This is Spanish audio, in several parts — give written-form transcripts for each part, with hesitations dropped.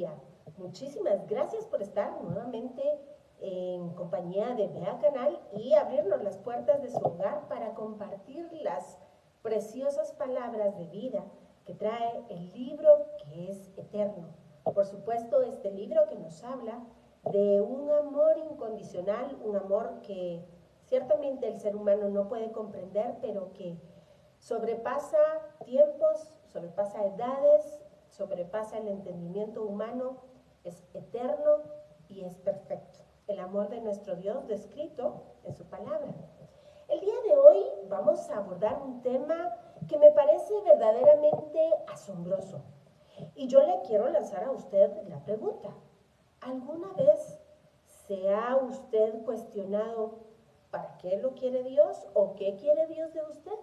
día. Muchísimas gracias por estar nuevamente en compañía de Bea Canal y abrirnos las puertas de su hogar para compartir las preciosas palabras de vida que trae el libro que es eterno. Por supuesto, este libro que nos habla de un amor incondicional, un amor que ciertamente el ser humano no puede comprender, pero que sobrepasa tiempos, sobrepasa edades, sobrepasa el entendimiento humano, es eterno y es perfecto. El amor de nuestro Dios descrito en su palabra. El día de hoy vamos a abordar un tema que me parece verdaderamente asombroso. Y yo le quiero lanzar a usted la pregunta. ¿Alguna vez se ha usted cuestionado para qué lo quiere Dios o qué quiere Dios de usted?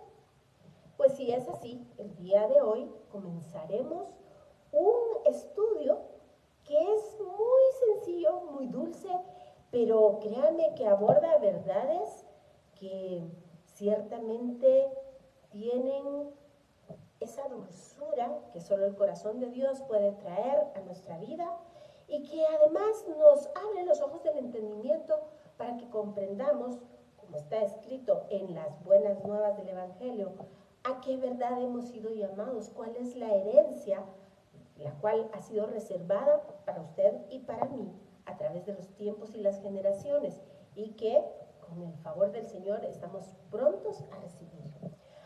Pues si es así, el día de hoy comenzaremos un estudio que es muy sencillo, muy dulce, pero créanme que aborda verdades que ciertamente tienen esa dulzura que solo el corazón de Dios puede traer a nuestra vida y que además nos abre los ojos del entendimiento para que comprendamos, como está escrito en las buenas nuevas del Evangelio, a qué verdad hemos sido llamados, cuál es la herencia, la cual ha sido reservada para usted y para mí a través de los tiempos y las generaciones y que con el favor del Señor estamos prontos a recibir.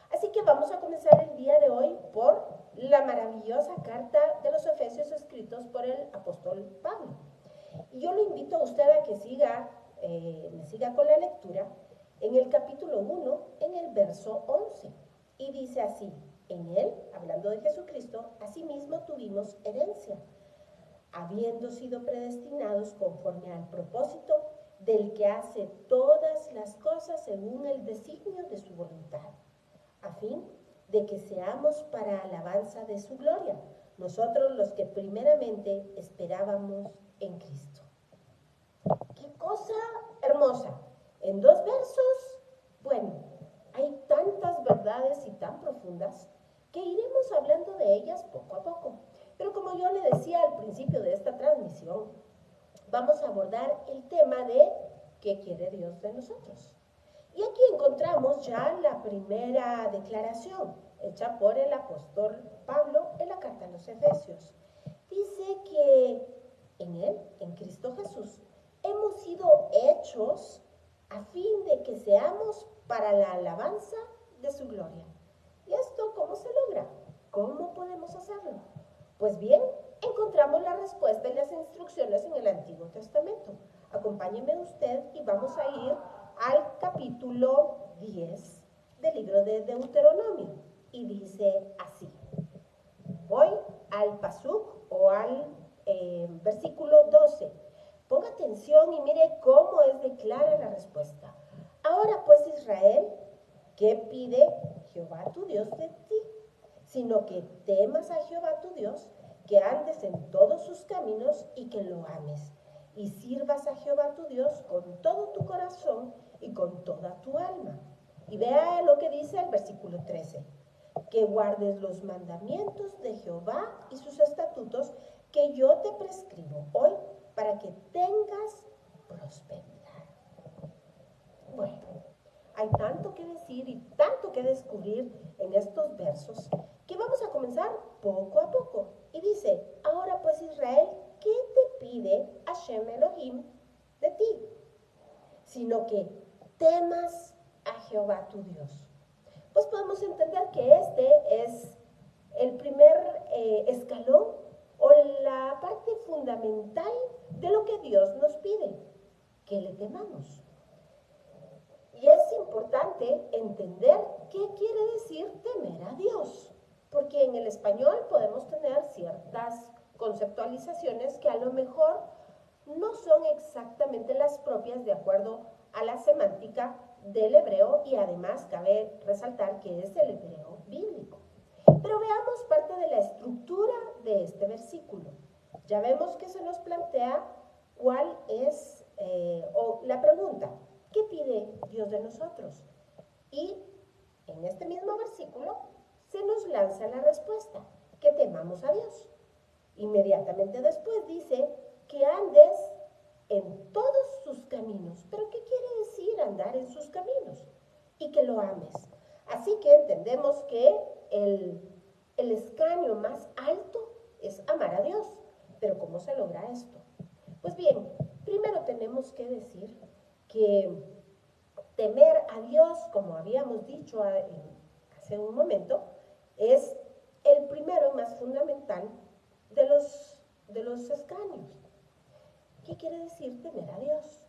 Así que vamos a comenzar el día de hoy por la maravillosa carta de los Efesios escritos por el apóstol Pablo. Y yo lo invito a usted a que me siga con la lectura en el capítulo 1, en el verso 11. Y dice así: en él, hablando de Jesucristo, asimismo tuvimos herencia, habiendo sido predestinados conforme al propósito del que hace todas las cosas según el designio de su voluntad, a fin de que seamos para alabanza de su gloria, nosotros los que primeramente esperábamos en Cristo. ¡Qué cosa hermosa! En 2 versos, bueno, hay tantas verdades y tan profundas que iremos hablando de ellas poco a poco. Pero como yo le decía al principio de esta transmisión, vamos a abordar el tema de ¿qué quiere Dios de nosotros? Y aquí encontramos ya la primera declaración hecha por el apóstol Pablo en la carta a los Efesios. Dice que en él, en Cristo Jesús, hemos sido hechos a fin de que seamos para la alabanza de su gloria. ¿Y esto cómo se logra? ¿Cómo podemos hacerlo? Pues bien, encontramos la respuesta y las instrucciones en el Antiguo Testamento. Acompáñeme usted y vamos a ir al capítulo 10 del libro de Deuteronomio. Y dice así. Voy al pasuk o al versículo 12. Ponga atención y mire cómo es de clara la respuesta. Ahora pues, Israel, ¿qué pide Jehová tu Dios de ti? Sino que temas a Jehová tu Dios, que andes en todos sus caminos y que lo ames, y sirvas a Jehová tu Dios con todo tu corazón y con toda tu alma. Y vea lo que dice el versículo 13. Que guardes los mandamientos de Jehová y sus estatutos que yo te prescribo hoy para que tengas prosperidad. Bueno, hay tanto que decir y tanto que descubrir en estos versos que vamos a comenzar poco a poco. Y dice, ahora pues Israel, ¿qué te pide Hashem Elohim de ti? Sino que temas a Jehová tu Dios. Pues podemos entender que este es el primer escalón o la parte fundamental de lo que Dios nos pide, que le temamos. Y es importante entender qué quiere decir temer a Dios, porque en el español podemos tener ciertas conceptualizaciones que a lo mejor no son exactamente las propias de acuerdo a la semántica del hebreo y además cabe resaltar que es el hebreo bíblico. Pero veamos parte de la estructura de este versículo. Ya vemos que se nos plantea cuál es la pregunta, ¿qué pide Dios de nosotros? Y en este mismo versículo se nos lanza la respuesta, que temamos a Dios. Inmediatamente después dice que andes en todos sus caminos. ¿Pero qué quiere decir andar en sus caminos? Y que lo ames. Así que entendemos que el escaño más alto es amar a Dios. Pero ¿cómo se logra esto? Pues bien, primero tenemos que decir que temer a Dios, como habíamos dicho hace un momento, es el primero más fundamental de los escaños. ¿Qué quiere decir temer a Dios?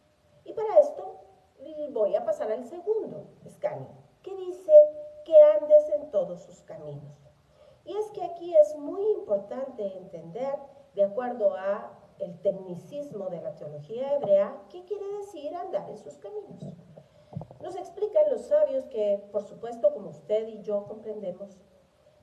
Y para esto voy a pasar al segundo escaño, que dice que andes en todos sus caminos. Y es que aquí es muy importante entender, de acuerdo a el tecnicismo de la teología hebrea, qué quiere decir andar en sus caminos. Nos explican los sabios que, por supuesto, como usted y yo comprendemos,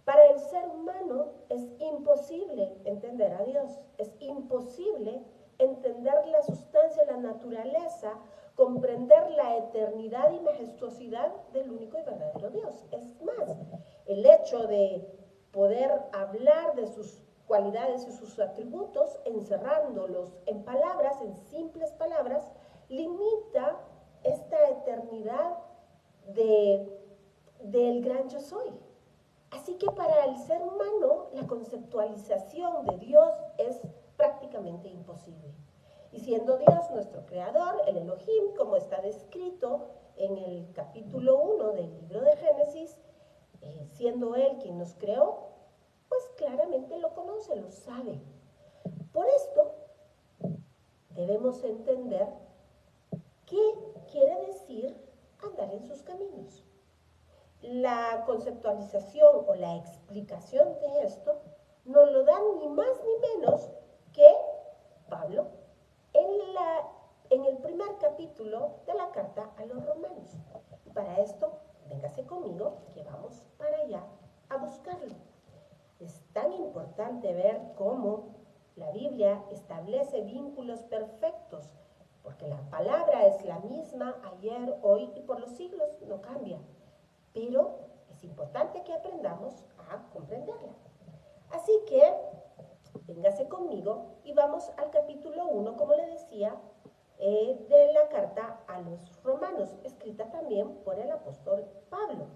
para el ser humano es imposible entender a Dios, es imposible entender la sustancia, la naturaleza, comprender la eternidad y majestuosidad del único y verdadero Dios. Es más, el hecho de poder hablar de sus cualidades y sus atributos, encerrándolos en palabras, en simples palabras, limita esta eternidad del gran yo soy. Así que para el ser humano la conceptualización de Dios es prácticamente imposible. Y siendo Dios nuestro creador, el Elohim, como está descrito en el capítulo 1 del libro de Génesis, siendo Él quien nos creó, pues claramente lo conoce, lo sabe. Por esto debemos entender qué quiere decir andar en sus caminos. La conceptualización o la explicación de esto nos lo dan ni más ni menos que Pablo en el primer capítulo de la carta a los romanos. Y para esto, véngase conmigo que vamos para allá a buscarlo. Es tan importante ver cómo la Biblia establece vínculos perfectos, porque la palabra es la misma ayer, hoy y por los siglos, no cambia. Pero es importante que aprendamos a comprenderla. Así que, véngase conmigo y vamos al capítulo 1, como le decía, de la carta a los romanos, escrita también por el apóstol Pablo.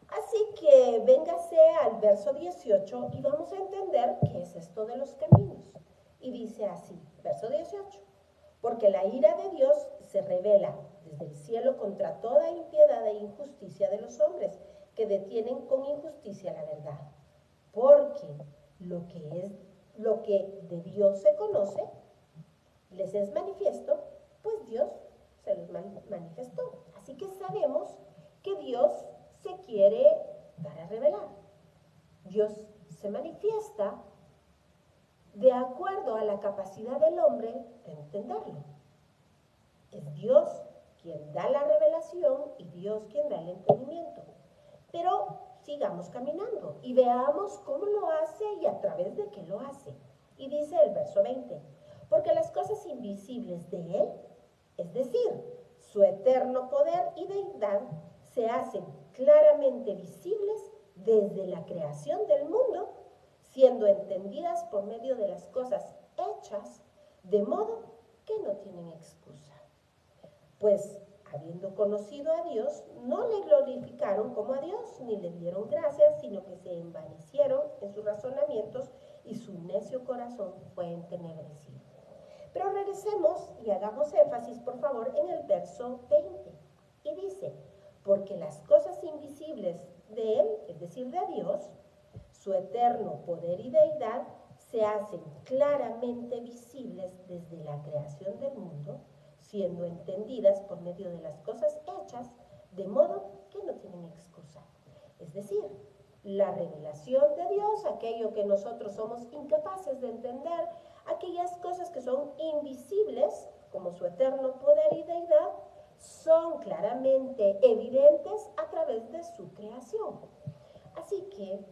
Así que véngase al verso 18 y vamos a entender qué es esto de los caminos. Y dice así, verso 18, porque la ira de Dios se revela desde el cielo contra toda impiedad e injusticia de los hombres que detienen con injusticia la verdad. Porque lo que de Dios se conoce, les es manifiesto, pues Dios se los manifestó. Así que sabemos que Dios se quiere dar a revelar. Dios se manifiesta de acuerdo a la capacidad del hombre de entenderlo. Es Dios quien da la revelación y Dios quien da el entendimiento. Pero sigamos caminando y veamos cómo lo hace y a través de qué lo hace. Y dice el verso 20, porque las cosas invisibles de Él, es decir, su eterno poder y deidad, se hacen claramente visibles desde la creación del mundo, siendo entendidas por medio de las cosas hechas, de modo que no tienen excusa. Pues, habiendo conocido a Dios, no le glorificaron como a Dios, ni le dieron gracias, sino que se envanecieron en sus razonamientos y su necio corazón fue entenebrecido. Pero regresemos y hagamos énfasis, por favor, en el verso 20. Y dice, porque las cosas invisibles de Él, es decir, de Dios, su eterno poder y deidad, se hacen claramente visibles desde la creación del mundo, siendo entendidas por medio de las cosas hechas, de modo que no tienen excusa. Es decir, la revelación de Dios, aquello que nosotros somos incapaces de entender, aquellas cosas que son invisibles, como su eterno poder y deidad, son claramente evidentes a través de su creación. Así que,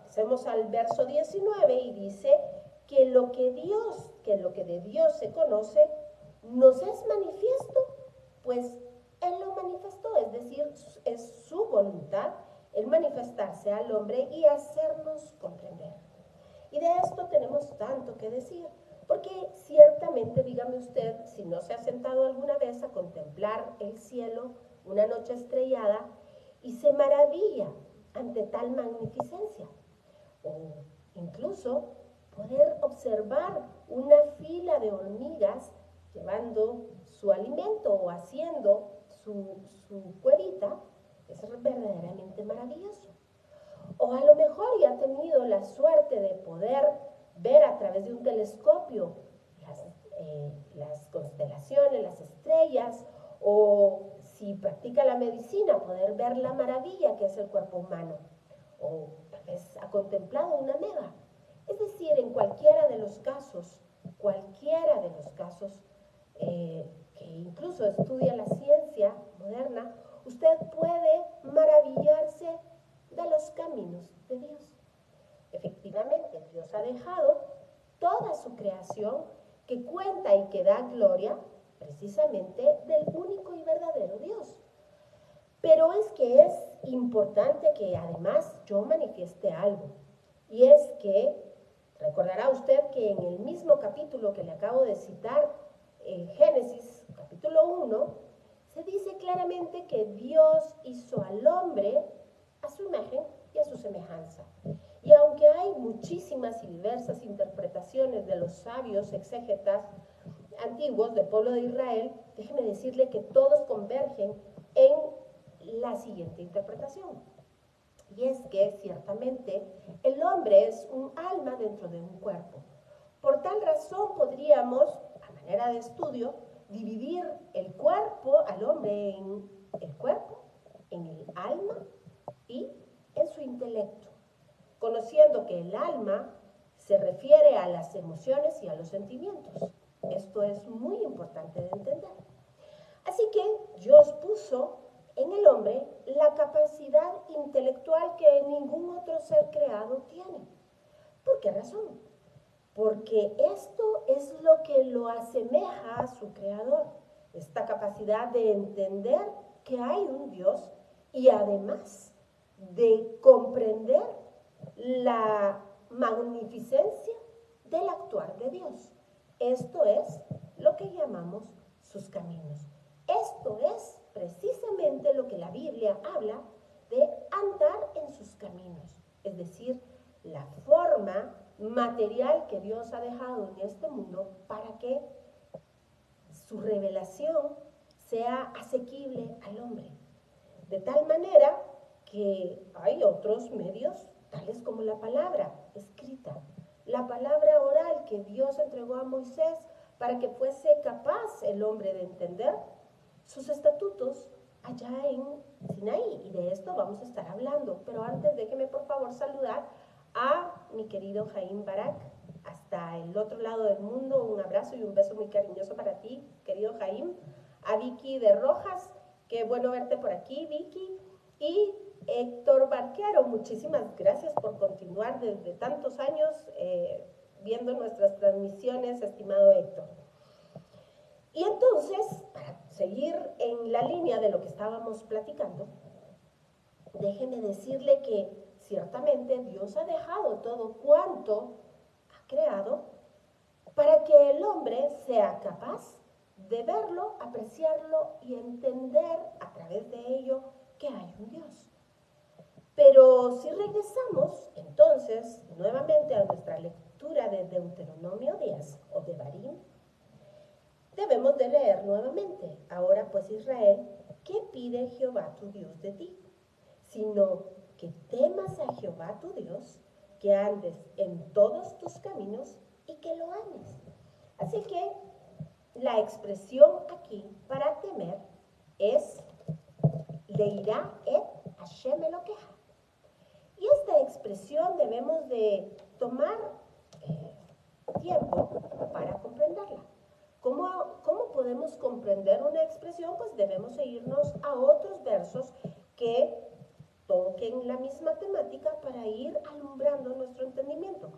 pasemos al verso 19 y dice que lo que de Dios se conoce, nos es manifiesto, pues Él lo manifestó, es decir, es su voluntad el manifestarse al hombre y hacernos comprender. Y Y de esto tenemos tanto que decir, porque ciertamente, dígame usted, si no se ha sentado alguna vez a contemplar el cielo una noche estrellada y se maravilla ante tal magnificencia, o incluso poder observar una fila de hormigas llevando su alimento o haciendo su cuevita, es verdaderamente maravilloso. O a lo mejor ya ha tenido la suerte de poder ver a través de un telescopio las constelaciones, las estrellas, o si practica la medicina, poder ver la maravilla que es el cuerpo humano, o tal vez ha contemplado una ameba. Es decir, en cualquiera de los casos, que incluso estudia la ciencia moderna, usted puede maravillarse de los caminos de Dios. Efectivamente, Dios ha dejado toda su creación que cuenta y que da gloria precisamente del único y verdadero Dios. Pero es que es importante que además yo manifieste algo, y es que recordará usted que en el mismo capítulo que le acabo de citar, en Génesis capítulo 1, se dice claramente que Dios hizo al hombre a su imagen y a su semejanza. Y aunque hay muchísimas y diversas interpretaciones de los sabios exégetas antiguos del pueblo de Israel, déjeme decirle que todos convergen en la siguiente interpretación. Y es que ciertamente el hombre es un alma dentro de un cuerpo. Por tal razón podríamos, a manera de estudio, dividir el cuerpo al hombre en el cuerpo, en el alma y en su intelecto, conociendo que el alma se refiere a las emociones y a los sentimientos. Esto es muy importante de entender. Así que Dios puso en el hombre la capacidad intelectual que ningún otro ser creado tiene. ¿Por qué razón? Porque esto es lo que lo asemeja a su creador, esta capacidad de entender que hay un Dios y además de comprender la magnificencia del actuar de Dios. Esto es lo que llamamos sus caminos. Esto es precisamente lo que la Biblia habla de andar en sus caminos, es decir, la forma material que Dios ha dejado en este mundo para que su revelación sea asequible al hombre. De tal manera que hay otros medios, tales como la palabra escrita, la palabra oral que Dios entregó a Moisés para que fuese capaz el hombre de entender sus estatutos allá en Sinaí. Y de esto vamos a estar hablando. Pero antes déjeme por favor saludar a mi querido Jaim Barak, hasta el otro lado del mundo. Un abrazo y un beso muy cariñoso para ti, querido Jaim. A Vicky de Rojas, qué bueno verte por aquí, Vicky. Y Héctor Barquero, muchísimas gracias por continuar desde tantos años viendo nuestras transmisiones, estimado Héctor. Y entonces, para seguir en la línea de lo que estábamos platicando, déjeme decirle que ciertamente Dios ha dejado todo cuanto ha creado para que el hombre sea capaz de verlo, apreciarlo y entender a través de ello que hay un Dios. Pero si regresamos entonces nuevamente a nuestra lectura de Deuteronomio 10 o de Barim, debemos de leer nuevamente: ahora pues Israel, ¿qué pide Jehová tu Dios de ti? Sino que temas a Jehová tu Dios, que andes en todos tus caminos y que lo ames. Así que la expresión aquí para temer es Leirá et Hashem Elokeja. Y esta expresión debemos de tomar tiempo para comprenderla. ¿Cómo podemos comprender una expresión? Pues debemos irnos a otros versos que toquen la misma temática para ir alumbrando nuestro entendimiento.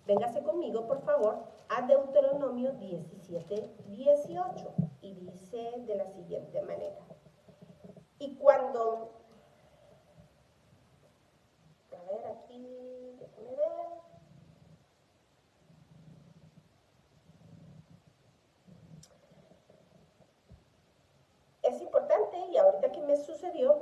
Véngase conmigo, por favor, a Deuteronomio 17:18, y dice de la siguiente manera: y cuando, a ver aquí, déjame ver, y ahorita que me sucedió,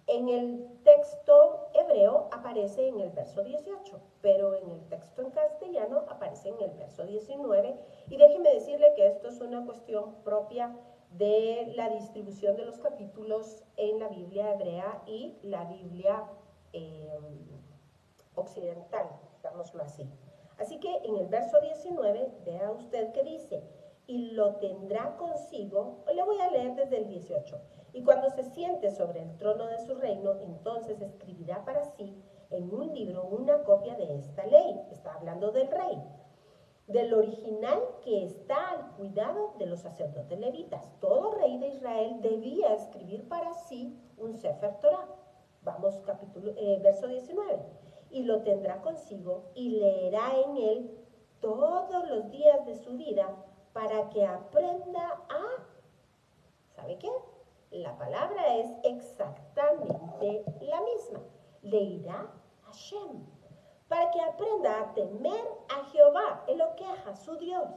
en el texto hebreo aparece en el verso 18, pero en el texto en castellano aparece en el verso 19. Y déjeme decirle que esto es una cuestión propia de la distribución de los capítulos en la Biblia hebrea y la Biblia occidental, digámoslo así. Así que en el verso 19, vea usted que dice, y lo tendrá consigo, le voy a leer desde el 18, y cuando se siente sobre el trono de su reino, entonces escribirá para sí en un libro una copia de esta ley. Está hablando del rey, del original que está al cuidado de los sacerdotes levitas. Todo rey de Israel debía escribir para sí un Sefer Torah. Vamos, verso 19. Y lo tendrá consigo y leerá en él todos los días de su vida para que aprenda a, ¿sabe qué? La palabra es exactamente la misma. Leerá Hashem, para que aprenda a temer a Jehová, Eloqueja, su Dios,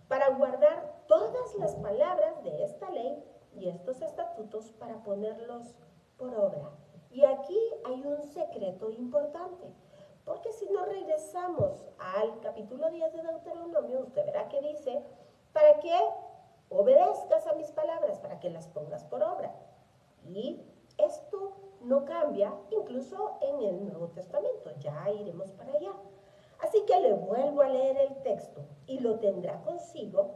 para guardar todas las palabras de esta ley y estos estatutos para ponerlos por obra. Y aquí hay un secreto importante, porque si nos regresamos al capítulo 10 de Deuteronomio, usted verá que dice, para que obedezcas a mis palabras, para que las pongas por obra. Y esto no cambia incluso en el Nuevo Testamento, ya iremos para allá. Así que le vuelvo a leer el texto, y lo tendrá consigo,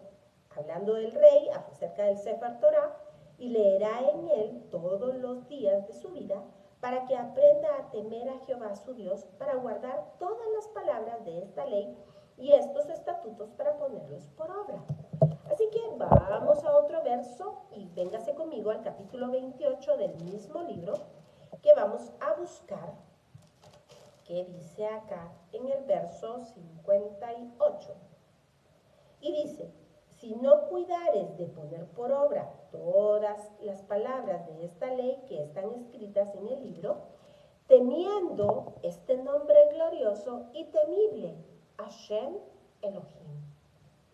hablando del rey acerca del Sefer Torah, y leerá en él todos los días de su vida, para que aprenda a temer a Jehová su Dios, para guardar todas las palabras de esta ley y estos estatutos para ponerlos por obra. Así que vamos a otro verso y véngase conmigo al capítulo 28 del mismo libro que vamos a buscar, que dice acá en el verso 58. Y dice, si no cuidares de poner por obra todas las palabras de esta ley que están escritas en el libro, teniendo este nombre glorioso y temible, Hashem Elohim.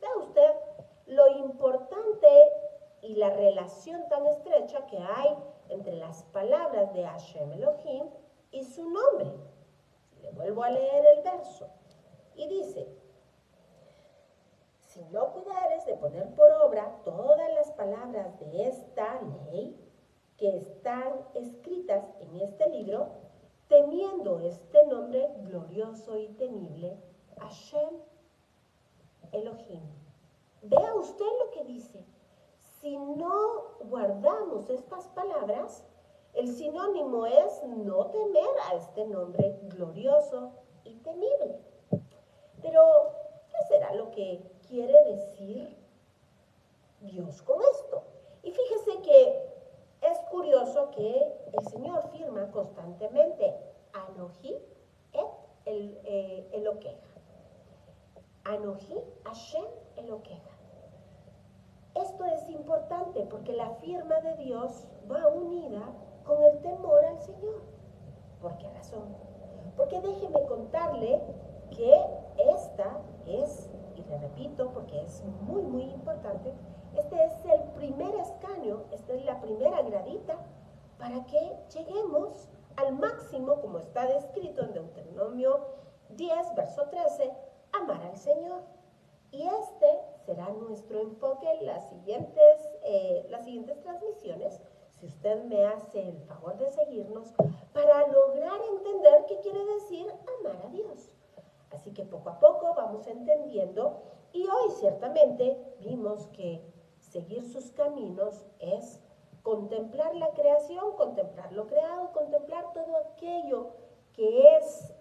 Vea usted lo importante y la relación tan estrecha que hay entre las palabras de Hashem Elohim y su nombre. Le vuelvo a leer el verso y dice, si no cuidares de poner por obra todas las palabras de esta ley que están escritas en este libro, temiendo este nombre glorioso y temible, Hashem Elohim. Vea usted lo que dice. Si no guardamos estas palabras, el sinónimo es no temer a este nombre glorioso y temible. Pero, ¿qué será lo que quiere decir Dios con esto? Y fíjese que es curioso que el Señor firma constantemente Anoji et Eloqueja. Anoji, Hashem Eloqueja. Esto es importante porque la firma de Dios va unida con el temor al Señor. ¿Por qué razón? Porque déjeme contarle que esta es, y le repito porque es muy muy importante, este es el primer escaño, esta es la primera gradita para que lleguemos al máximo, como está descrito en Deuteronomio 10, verso 13, amar al Señor. Y este será nuestro enfoque en las siguientes transmisiones, si usted me hace el favor de seguirnos, para lograr entender qué quiere decir amar a Dios. Así que poco a poco vamos entendiendo, y hoy ciertamente vimos que seguir sus caminos es contemplar la creación, contemplar lo creado, contemplar todo aquello que es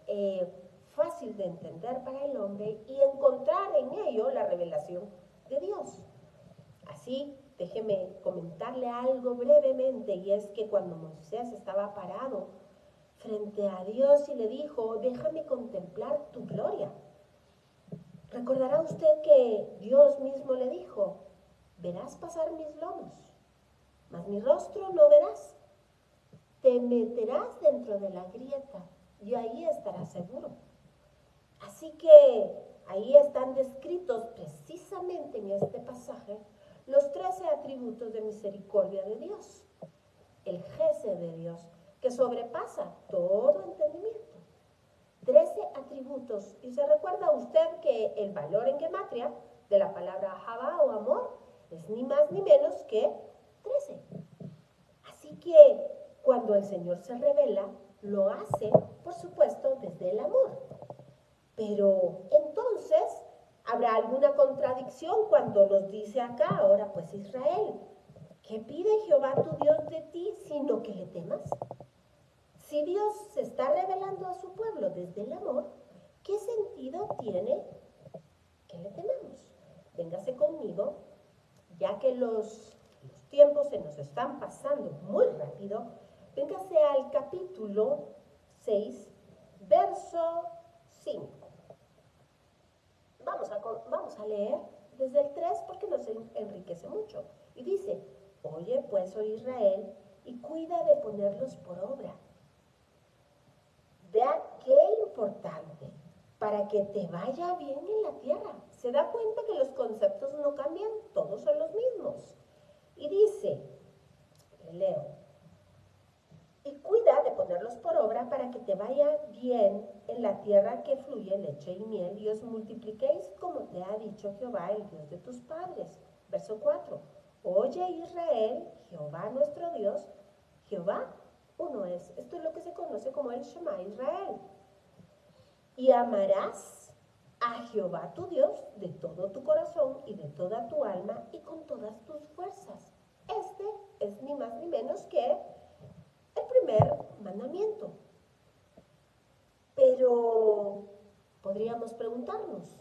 fácil de entender para el hombre y encontrar en ello la revelación de Dios. Así, déjeme comentarle algo brevemente, y es que cuando Moisés estaba parado frente a Dios y le dijo, déjame contemplar tu gloria, recordará usted que Dios mismo le dijo, verás pasar mis lomos, mas mi rostro no verás. Te meterás dentro de la grieta y ahí estarás seguro. Así que ahí están descritos precisamente en este pasaje los 13 atributos de misericordia de Dios. el Gesed de Dios, que sobrepasa todo entendimiento. 13 atributos. Y se recuerda usted que el valor en gematria de la palabra Jabá o amor es ni más ni menos que 13. Así que cuando el Señor se revela, lo hace, por supuesto, desde el amor. Pero entonces, ¿habrá alguna contradicción cuando nos dice acá, ahora pues Israel, ¿qué pide Jehová tu Dios de ti sino que le temas? Si Dios se está revelando a su pueblo desde el amor, ¿qué sentido tiene que le temamos? Véngase conmigo, ya que los tiempos se nos están pasando muy rápido, véngase al capítulo 6, verso 5. Vamos a leer desde el 3 porque nos enriquece mucho. Y dice, oye pues, oh Israel, y cuida de ponerlos por obra. Vea qué importante para que te vaya bien en la tierra. Se da cuenta que los conceptos no cambian, todos son los mismos. Y dice, le leo, y cuida de ponerlos por obra para que te vaya bien en la tierra que fluye leche y miel y os multipliquéis como te ha dicho Jehová, el Dios de tus padres. Verso 4. Oye Israel, Jehová nuestro Dios, Jehová uno es. Esto es lo que se conoce como el Shema Israel. Y amarás a Jehová tu Dios de todo tu corazón y de toda tu alma y con todas tus fuerzas. Este es ni más ni menos que el primer mandamiento. Pero podríamos preguntarnos,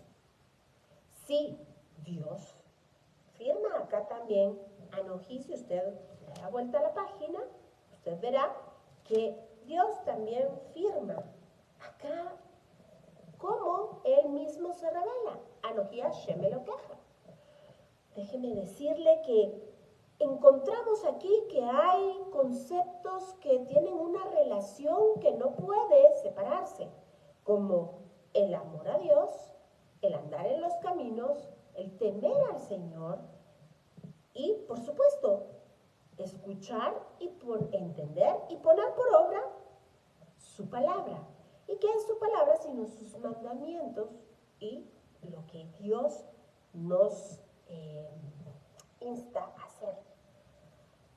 si Dios firma acá también, Anojí, si usted da vuelta a la página, usted verá que Dios también firma acá como Él mismo se revela. Anojí Hashem Elokeja. Déjeme decirle que encontramos aquí que hay conceptos que tienen una relación que no puede separarse, como el amor a Dios, el andar en los caminos, el temer al Señor y, por supuesto, escuchar y entender y poner por obra su palabra. ¿Y qué es su palabra sino sus mandamientos y lo que Dios nos insta a hacer?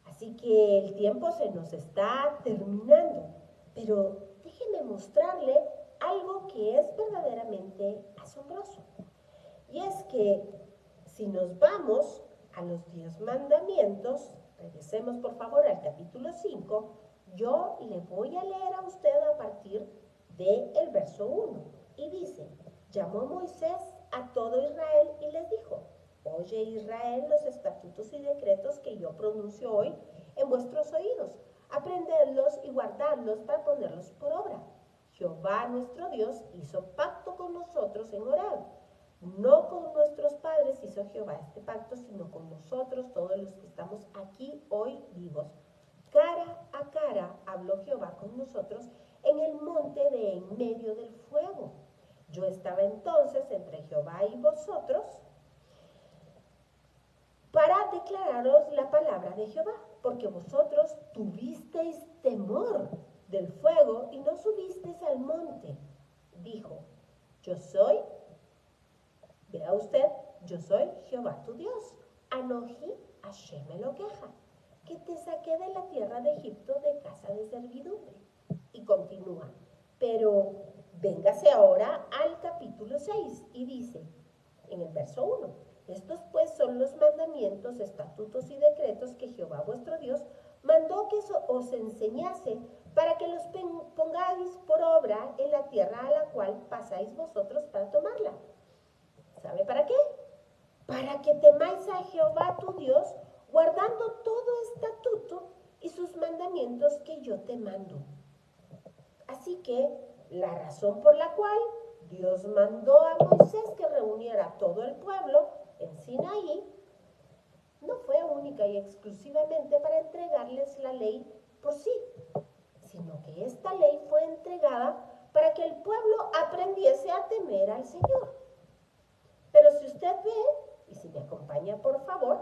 Así que el tiempo se nos está terminando, pero déjeme mostrarle algo que es verdaderamente asombroso. Y es que si nos vamos a los 10 mandamientos, regresemos por favor al capítulo 5, yo le voy a leer a usted a partir del verso 1. Y dice, llamó Moisés a todo Israel y les dijo, oye Israel los estatutos y decretos que yo pronuncio hoy en vuestros oídos, aprendedlos y guardadlos para ponerlos por obra. Jehová nuestro Dios hizo pacto con nosotros en Horeb. No con nuestros padres hizo Jehová este pacto, sino con nosotros, todos los que estamos aquí hoy vivos. Cara a cara habló Jehová con nosotros en el monte de en medio del fuego. Yo estaba entonces entre Jehová y vosotros para declararos la palabra de Jehová, porque vosotros tuvisteis temor del fuego y no subisteis al monte. Dijo, yo soy, vea usted, yo soy Jehová tu Dios, Anojí Hashem Elokeja, que te saqué de la tierra de Egipto de casa de servidumbre. Y continúa, pero véngase ahora al capítulo 6 y dice, en el verso 1, estos pues son los mandamientos, estatutos y decretos que Jehová vuestro Dios mandó que os enseñase para que los pongáis por obra en la tierra a la cual pasáis vosotros para tomarla. ¿Sabe para qué? Para que temáis a Jehová tu Dios, guardando todo estatuto y sus mandamientos que yo te mando. Así que la razón por la cual Dios mandó a Moisés que reuniera a todo el pueblo en Sinaí no fue única y exclusivamente para entregarles la ley por sí, sino que esta ley fue entregada para que el pueblo aprendiese a temer al Señor. Pero si usted ve, y si me acompaña por favor,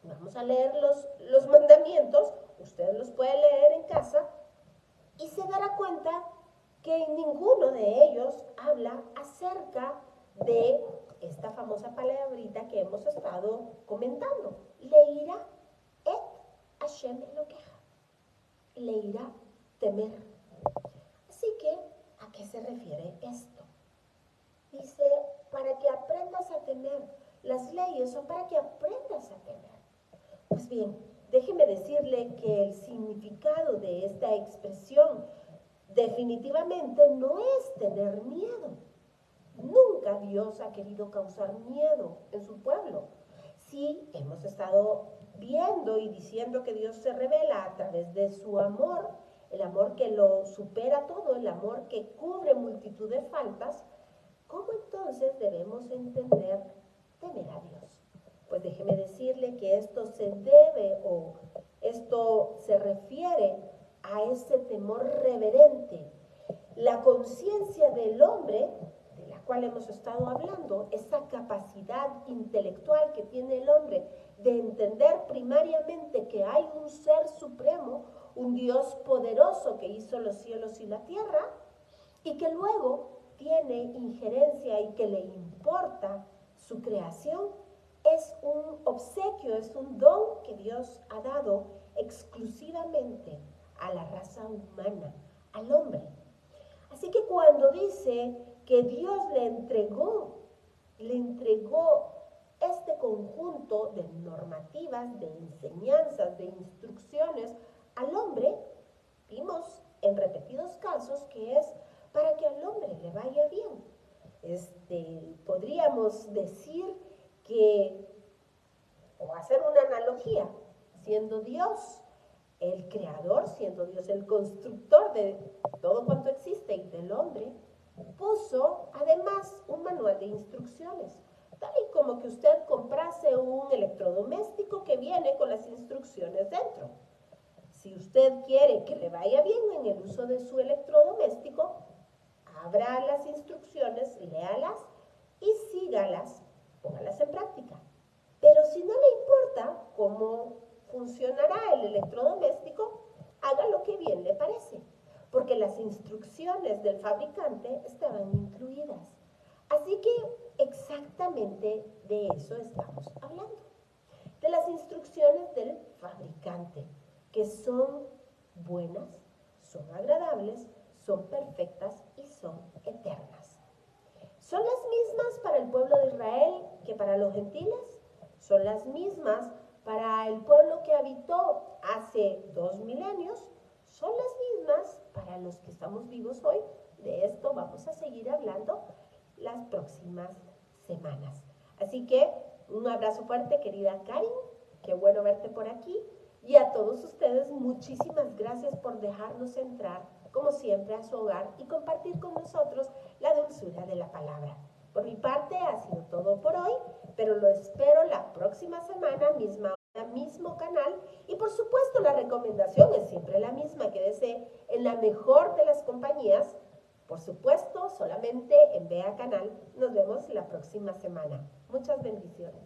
vamos a leer los mandamientos usted los puede leer en casa y se dará cuenta que ninguno de ellos habla acerca de esta famosa palabrita que hemos estado comentando. Leirá et Hashem Elokeja. Leirá, temer. Así que, ¿a qué se refiere esto? Dice, para que aprendas a temer. Las leyes son para que aprendas a temer. Pues bien, déjeme decirle que el significado de esta expresión definitivamente no es tener miedo. Nunca Dios ha querido causar miedo en su pueblo. Sí, hemos estado viendo y diciendo que Dios se revela a través de su amor, el amor que lo supera todo, el amor que cubre multitud de faltas. ¿Cómo entonces debemos entender temer a Dios? Pues déjeme decirle que esto se debe o esto se refiere a ese temor reverente, la conciencia del hombre, de la cual hemos estado hablando, esa capacidad intelectual que tiene el hombre de entender primariamente que hay un ser supremo, un Dios poderoso que hizo los cielos y la tierra, y que luego tiene injerencia y que le importa su creación, es un obsequio, es un don que Dios ha dado exclusivamente a la raza humana, al hombre. Así que cuando dice que Dios le entregó este conjunto de normativas, de enseñanzas, de instrucciones al hombre, vimos en repetidos casos que es para que al hombre le vaya bien. Podríamos decir que, o hacer una analogía, siendo Dios el creador, siendo Dios el constructor de todo cuanto existe y del hombre, puso además un manual de instrucciones, tal y como que usted comprase un electrodoméstico que viene con las instrucciones dentro. Si usted quiere que le vaya bien en el uso de su electrodoméstico, abra las instrucciones, léalas y sígalas, póngalas en práctica. Pero si no le importa cómo funcionará el electrodoméstico, haga lo que bien le parece, porque las instrucciones del fabricante estaban incluidas. Así que exactamente de eso estamos hablando, de las instrucciones del fabricante, que son buenas, son agradables, son perfectas y son eternas. ¿Son las mismas para el pueblo de Israel que para los gentiles? ¿Son las mismas para el pueblo que habitó hace 2 milenios? ¿Son las mismas para los que estamos vivos hoy? De esto vamos a seguir hablando las próximas semanas. Así que un abrazo fuerte, querida Karin. Qué bueno verte por aquí. Y a todos ustedes, muchísimas gracias por dejarnos entrar, como siempre, a su hogar y compartir con nosotros la dulzura de la palabra. Por mi parte, ha sido todo por hoy, pero lo espero la próxima semana, misma hora, mismo canal. Y por supuesto, la recomendación es siempre la misma, quédese en la mejor de las compañías. Por supuesto, solamente en Vea Canal. Nos vemos la próxima semana. Muchas bendiciones.